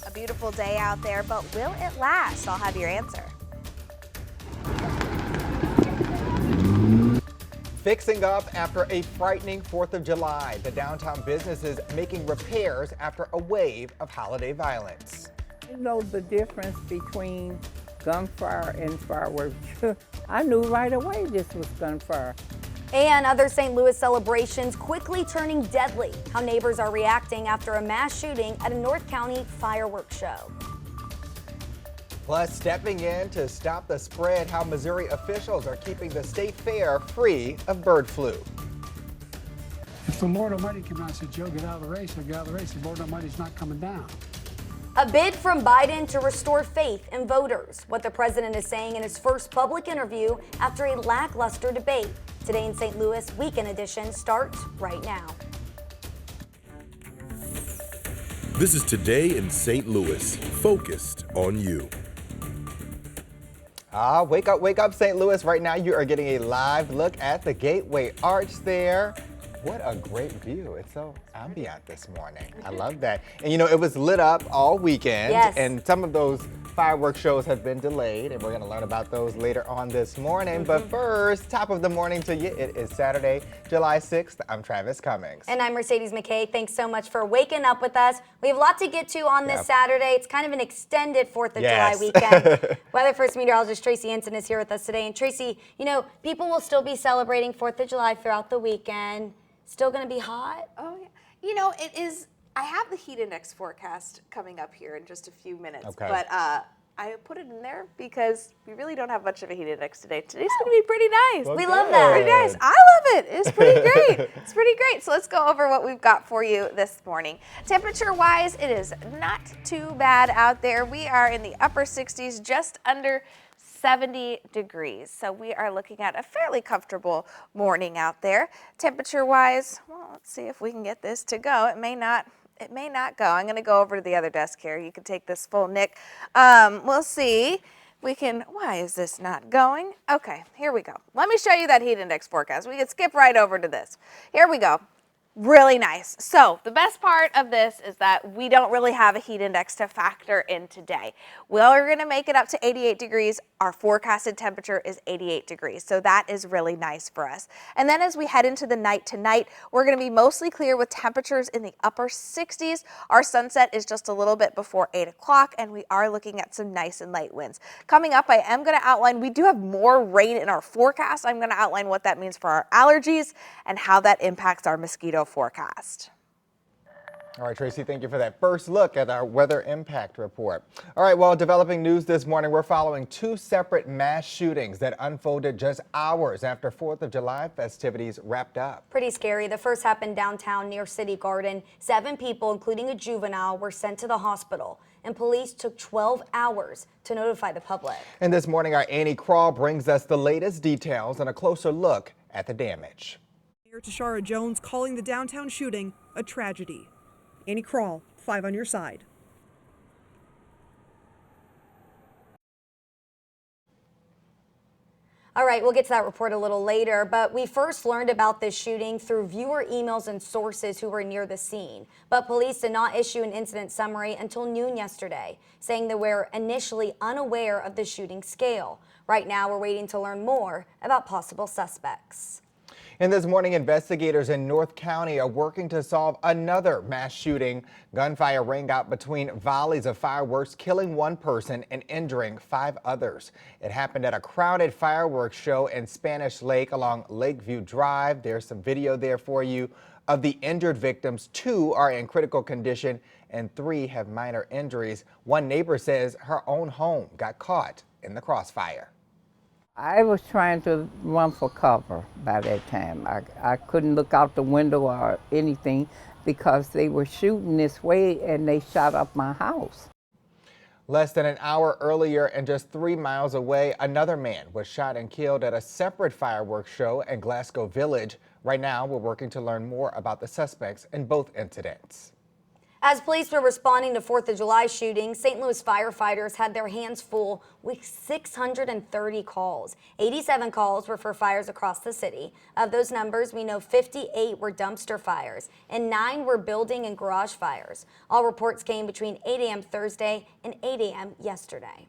A beautiful day out there, but will it last? I'll have your answer. Fixing up after a frightening 4th of July. The downtown businesses making repairs after a wave of holiday violence. You know the difference between gunfire and fireworks. I knew right away this was gunfire. And other St. Louis celebrations quickly turning deadly. How neighbors are reacting after a mass shooting at a North County fireworks show. Plus, stepping in to stop the spread, how Missouri officials are keeping the state fair free of bird flu. If the Lord Almighty came out and said, Joe, get out of the race, I'll get out of the race. The Lord Almighty's not coming down. A bid from Biden to restore faith in voters. What the president is saying in his first public interview after a lackluster debate. Today in St. Louis, Weekend Edition starts right now. This is Today in St. Louis, focused on you. Wake up, St. Louis. Right now, you are getting a live look at the Gateway Arch there. What a great view. It's so ambient this morning. I love that. And you know, it was lit up all weekend. Yes. And some of those fireworks shows have been delayed, and we're going to learn about those later on this morning. But first, top of the morning to you. It is Saturday, July 6th. I'm Travis Cummings. And I'm Mercedes McKay. Thanks so much for waking up with us. We have a lot to get to on this Saturday. It's kind of an extended 4th of July weekend. Weather First meteorologist Tracy Ensign is here with us today. And Tracy, you know, people will still be celebrating 4th of July throughout the weekend. Still going to be hot? Oh, yeah. You know, it is. I have the heat index forecast coming up here in just a few minutes. Okay. But I put it in there because we really don't have much of a heat index today. Today's going to be pretty nice. Well, we love that. Pretty nice. I love it. It's pretty great. It's pretty great. So let's go over what we've got for you this morning. Temperature-wise, it is not too bad out there. We are in the upper 60s, just under 70 degrees. So we are looking at a fairly comfortable morning out there. Temperature-wise, well, let's see if we can get this to go. It may not go. I'm going to go over to the other desk here. You can take this full, Nick. We'll see. We can, why is this not going? Okay, here we go. Let me show you that heat index forecast. We can skip right over to this. Here we go. Really nice. So the best part of this is that we don't really have a heat index to factor in today. We're going to make it up to 88 degrees. Our forecasted temperature is 88 degrees. So that is really nice for us. And then as we head into the night tonight, we're going to be mostly clear with temperatures in the upper 60s. Our sunset is just a little bit before 8 o'clock, and we are looking at some nice and light winds. Coming up, I am going to outline, we do have more rain in our forecast. I'm going to outline what that means for our allergies and how that impacts our mosquito forecast. All right, Tracy, thank you for that first look at our weather impact report. All right, well, developing news this morning, we're following two separate mass shootings that unfolded just hours after 4th of July festivities wrapped up. Pretty scary. The first happened downtown near City Garden. 7 people, including a juvenile, were sent to the hospital, and police took 12 hours to notify the public. And this morning, our Annie Crawl brings us the latest details and a closer look at the damage. Mayor Tashara Jones calling the downtown shooting a tragedy. Annie Crawl, 5 on your side. All right, we'll get to that report a little later, but we first learned about this shooting through viewer emails and sources who were near the scene. But police did not issue an incident summary until noon yesterday, saying they were initially unaware of the shooting scale. Right now, we're waiting to learn more about possible suspects. And this morning, investigators in North County are working to solve another mass shooting. Gunfire rang out between volleys of fireworks, killing 1 person and injuring 5 others. It happened at a crowded fireworks show in Spanish Lake along Lakeview Drive. There's some video there for you of the injured victims. 2 are in critical condition and 3 have minor injuries. One neighbor says her own home got caught in the crossfire. I was trying to run for cover by that time. I couldn't look out the window or anything because they were shooting this way and they shot up my house. Less than an hour earlier and just 3 miles away, another man was shot and killed at a separate fireworks show in Glasgow Village. Right now, we're working to learn more about the suspects in both incidents. As police were responding to 4th of July shootings, St. Louis firefighters had their hands full with 630 calls. 87 calls were for fires across the city. Of those numbers, we know 58 were dumpster fires and 9 were building and garage fires. All reports came between 8 a.m. Thursday and 8 a.m. yesterday.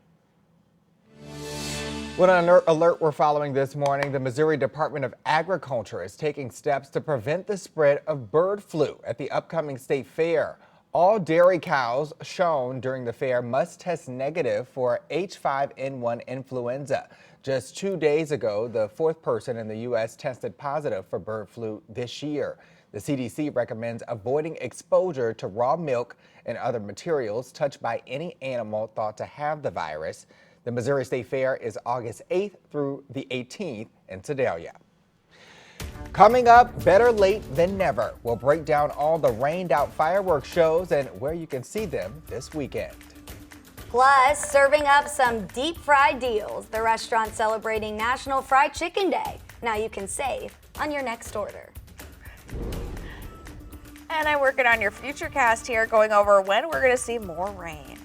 What an alert we're following this morning. The Missouri Department of Agriculture is taking steps to prevent the spread of bird flu at the upcoming state fair. All dairy cows shown during the fair must test negative for H5N1 influenza. Just 2 days ago, the 4th person in the U.S. tested positive for bird flu this year. The CDC recommends avoiding exposure to raw milk and other materials touched by any animal thought to have the virus. The Missouri State Fair is August 8th through the 18th in Sedalia. Coming up, better late than never. We'll break down all the rained out fireworks shows and where you can see them this weekend. Plus, serving up some deep fried deals. The restaurant celebrating National Fried Chicken Day. Now you can save on your next order. And I'm working on your future cast here, going over when we're going to see more rain.